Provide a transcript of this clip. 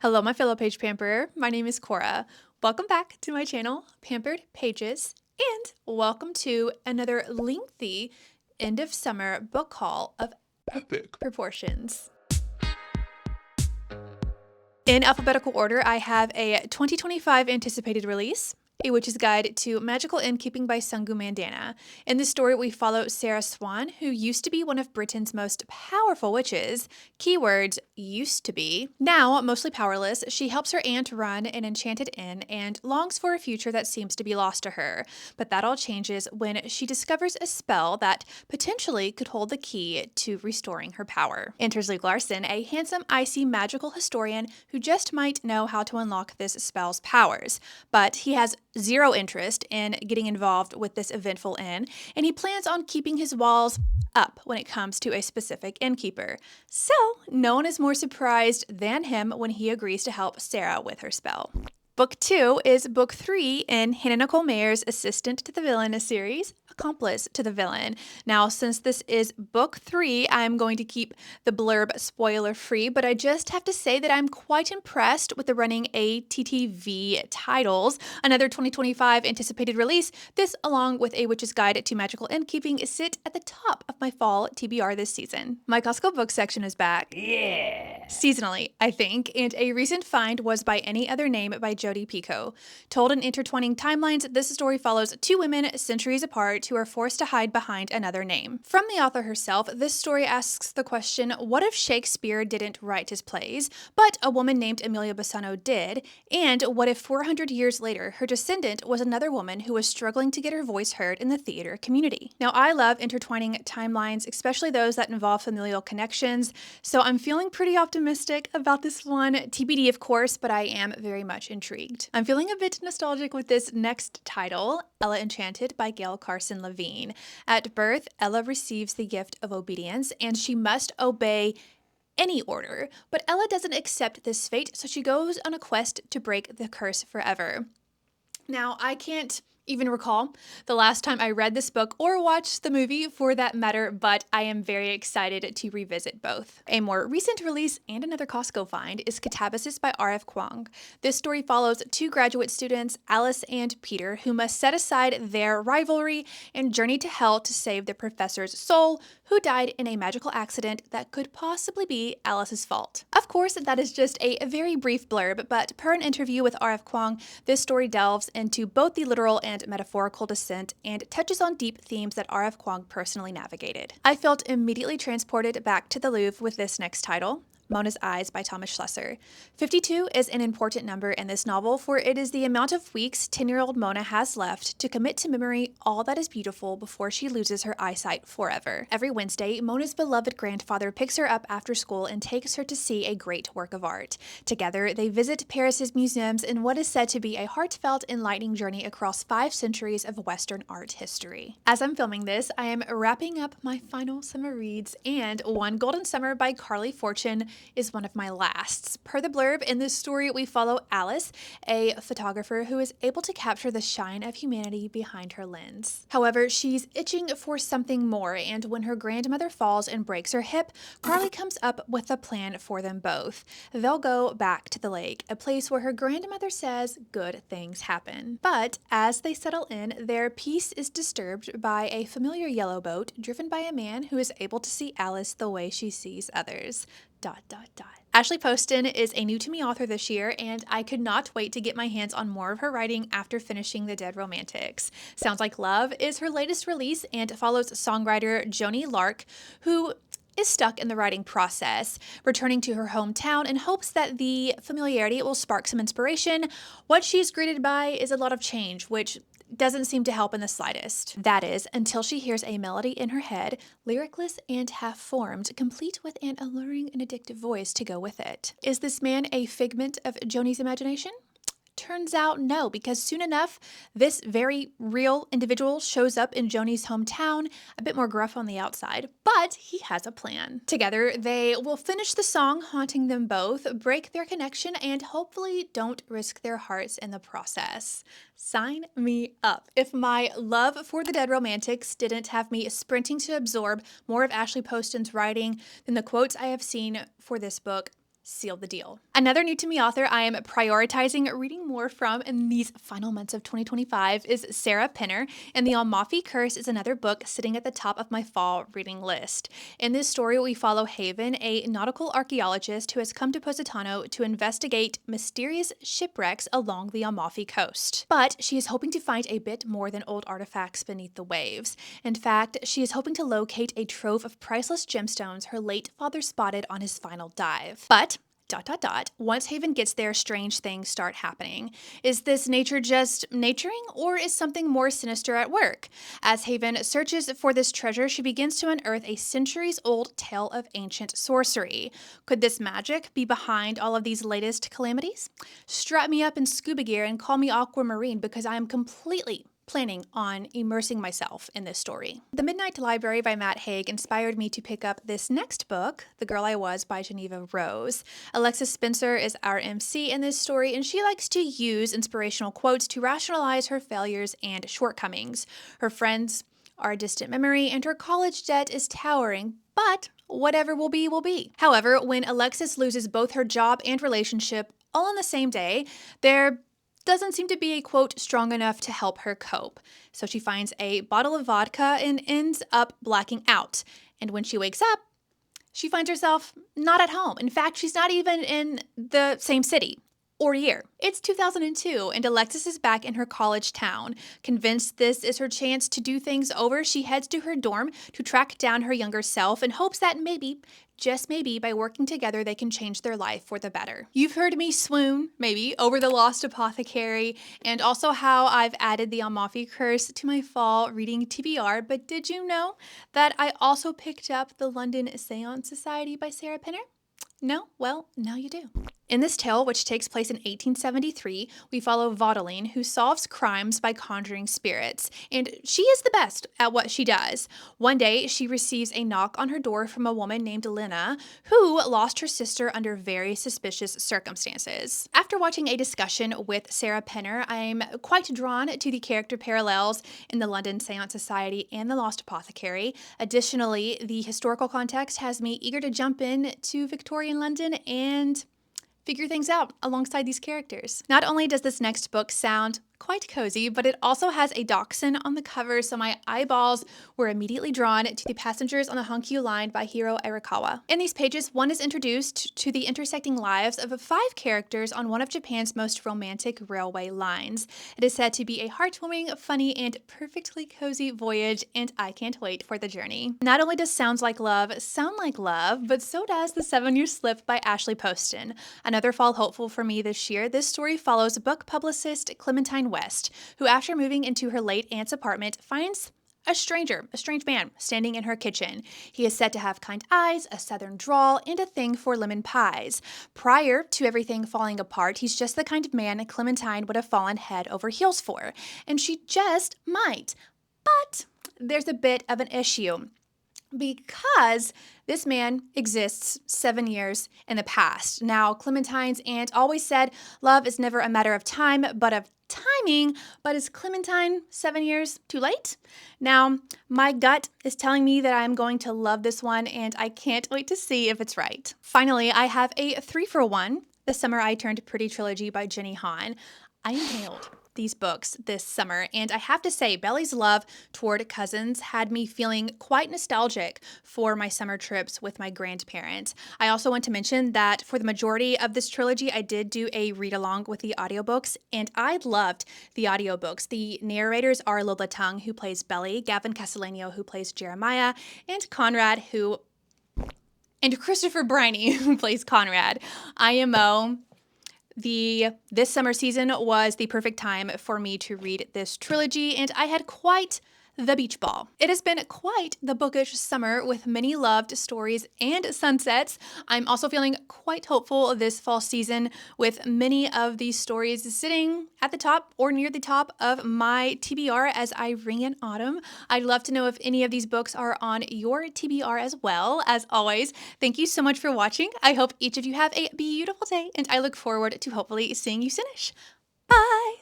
Hello, my fellow page pamperer. My name is Cora. Welcome back to my channel, Pampered Pages, and welcome to another lengthy end of summer book haul of epic proportions. In alphabetical order, I have a 2025 anticipated release, A Witch's Guide to Magical Innkeeping by Sungu Mandana. In this story, we follow Sarah Swan, who used to be one of Britain's most powerful witches. Keyword, used to be. Now, mostly powerless, she helps her aunt run an enchanted inn and longs for a future that seems to be lost to her. But that all changes when she discovers a spell that potentially could hold the key to restoring her power. Enters Luke Larson, a handsome, icy, magical historian who just might know how to unlock this spell's powers. But he has zero interest in getting involved with this eventful inn, and he plans on keeping his walls up when it comes to a specific innkeeper. So, no one is more surprised than him when he agrees to help Sarah with her spell. Book 2 is Book 3 in Hannah Nicole Mayer's Assistant to the Villain series, Accomplice to the Villain. Now, since this is Book 3, I'm going to keep the blurb spoiler-free, but I just have to say that I'm quite impressed with the running ATTV titles. Another 2025 anticipated release, this along with A Witch's Guide to Magical Innkeeping sit at the top of my fall TBR this season. My Costco book section is back. Yeah! Seasonally, I think, and a recent find was By Any Other Name by Jodi Picoult. Told in intertwining timelines, this story follows two women centuries apart who are forced to hide behind another name. From the author herself, this story asks the question, what if Shakespeare didn't write his plays, but a woman named Emilia Bassano did? And what if 400 years later, her descendant was another woman who was struggling to get her voice heard in the theater community? Now, I love intertwining timelines, especially those that involve familial connections, so I'm feeling pretty optimistic about this one. TBD, of course, but I am very much intrigued. I'm feeling a bit nostalgic with this next title, Ella Enchanted by Gail Carson Levine. At birth, Ella receives the gift of obedience, and she must obey any order. But Ella doesn't accept this fate, so she goes on a quest to break the curse forever. Now, I can't even recall the last time I read this book or watched the movie for that matter, but I am very excited to revisit both. A more recent release and another Costco find is Catabasis by R.F. Kuang. This story follows two graduate students, Alice and Peter, who must set aside their rivalry and journey to hell to save their professor's soul, who died in a magical accident that could possibly be Alice's fault. Of course, that is just a very brief blurb, but per an interview with R.F. Kuang, this story delves into both the literal and metaphorical descent and touches on deep themes that R.F. Kuang personally navigated. I felt immediately transported back to the Louvre with this next title, Mona's Eyes by Thomas Schlesser. 52 is an important number in this novel, for it is the amount of weeks 10-year-old Mona has left to commit to memory all that is beautiful before she loses her eyesight forever. Every Wednesday, Mona's beloved grandfather picks her up after school and takes her to see a great work of art. Together, they visit Paris's museums in what is said to be a heartfelt, enlightening journey across 5 centuries of Western art history. As I'm filming this, I am wrapping up my final summer reads, and One Golden Summer by Carly Fortune is one of my lasts. Per the blurb, in this story we follow Alice, a photographer who is able to capture the shine of humanity behind her lens. However, she's itching for something more, and when her grandmother falls and breaks her hip, Carly comes up with a plan for them both. They'll go back to the lake, a place where her grandmother says good things happen. But as they settle in, their peace is disturbed by a familiar yellow boat driven by a man who is able to see Alice the way she sees others. ... Ashley Poston is a new-to-me author this year, and I could not wait to get my hands on more of her writing after finishing The Dead Romantics. Sounds Like Love is her latest release and follows songwriter Joni Lark, who is stuck in the writing process, returning to her hometown in hopes that the familiarity will spark some inspiration. What she's greeted by is a lot of change, which doesn't seem to help in the slightest. That is, until she hears a melody in her head, lyricless and half-formed, complete with an alluring and addictive voice to go with it. Is this man a figment of Joni's imagination? Turns out no, because soon enough, this very real individual shows up in Joni's hometown, a bit more gruff on the outside, but he has a plan. Together, they will finish the song haunting them both, break their connection, and hopefully don't risk their hearts in the process. Sign me up. If my love for The Dead Romantics didn't have me sprinting to absorb more of Ashley Poston's writing, then the quotes I have seen for this book sealed the deal. Another new to me author I am prioritizing reading more from in these final months of 2025 is Sarah Penner, and The Amalfi Curse is another book sitting at the top of my fall reading list. In this story, we follow Haven, a nautical archaeologist who has come to Positano to investigate mysterious shipwrecks along the Amalfi coast. But she is hoping to find a bit more than old artifacts beneath the waves. In fact, she is hoping to locate a trove of priceless gemstones her late father spotted on his final dive. But once Haven gets there, strange things start happening. Is this nature just naturing, or is something more sinister at work? As Haven searches for this treasure, she begins to unearth a centuries-old tale of ancient sorcery. Could this magic be behind all of these latest calamities? Strap me up in scuba gear and call me Aquamarine, because I am completely planning on immersing myself in this story. The Midnight Library by Matt Haig inspired me to pick up this next book, The Girl I Was by Geneva Rose. Alexis Spencer is our MC in this story, and she likes to use inspirational quotes to rationalize her failures and shortcomings. Her friends are a distant memory, and her college debt is towering, but whatever will be, will be. However, when Alexis loses both her job and relationship all on the same day, there doesn't seem to be a quote strong enough to help her cope. So she finds a bottle of vodka and ends up blacking out. And when she wakes up, she finds herself not at home. In fact, she's not even in the same city or year. It's 2002, and Alexis is back in her college town. Convinced this is her chance to do things over, she heads to her dorm to track down her younger self in hopes that maybe, just maybe, by working together, they can change their life for the better. You've heard me swoon, maybe, over The Lost Apothecary, and also how I've added The Amalfi Curse to my fall reading TBR, but did you know that I also picked up The London Seance Society by Sarah Penner? No? Well, now you do. In this tale, which takes place in 1873, we follow Vaudeline, who solves crimes by conjuring spirits, and she is the best at what she does. One day, she receives a knock on her door from a woman named Lena, who lost her sister under very suspicious circumstances. After watching a discussion with Sarah Penner, I'm quite drawn to the character parallels in the London Seance Society and the Lost Apothecary. Additionally, the historical context has me eager to jump in to Victorian London and figure things out alongside these characters. Not only does this next book sound quite cozy, but it also has a dachshund on the cover, so my eyeballs were immediately drawn to the Passengers on the Hankyu Line by Hiro Arakawa. In these pages, one is introduced to the intersecting lives of 5 characters on one of Japan's most romantic railway lines. It is said to be a heartwarming, funny, and perfectly cozy voyage, and I can't wait for the journey. Not only does Sounds Like Love sound like love, but so does The 7-Year Slip by Ashley Poston. Another fall hopeful for me this year, this story follows book publicist Clementine West, who after moving into her late aunt's apartment finds a strange man standing in her kitchen. He is said to have kind eyes, a southern drawl, and a thing for lemon pies. Prior to everything falling apart, he's just the kind of man Clementine would have fallen head over heels for, and she just might. But there's a bit of an issue, because this man exists 7 years in the past. Now, Clementine's aunt always said love is never a matter of time, but of timing. But is Clementine 7 years too late? Now, my gut is telling me that I'm going to love this one, and I can't wait to see if it's right. Finally, I have a 3-for-1. This Summer I Turned Pretty trilogy by Jenny Han. I inhaled these books this summer, and I have to say, Belly's love toward cousins had me feeling quite nostalgic for my summer trips with my grandparents. I also want to mention that for the majority of this trilogy, I did do a read-along with the audiobooks, and I loved the audiobooks. The narrators are Lola Tung, who plays Belly, Gavin Castellano, who plays Jeremiah, and Christopher Briney, who plays Conrad. IMO. This summer season was the perfect time for me to read this trilogy, and I had quite the beach ball. It has been quite the bookish summer with many loved stories and sunsets. I'm also feeling quite hopeful this fall season with many of these stories sitting at the top or near the top of my TBR as I ring in autumn. I'd love to know if any of these books are on your TBR as well. As always, thank you so much for watching. I hope each of you have a beautiful day, and I look forward to hopefully seeing you soonish. Bye!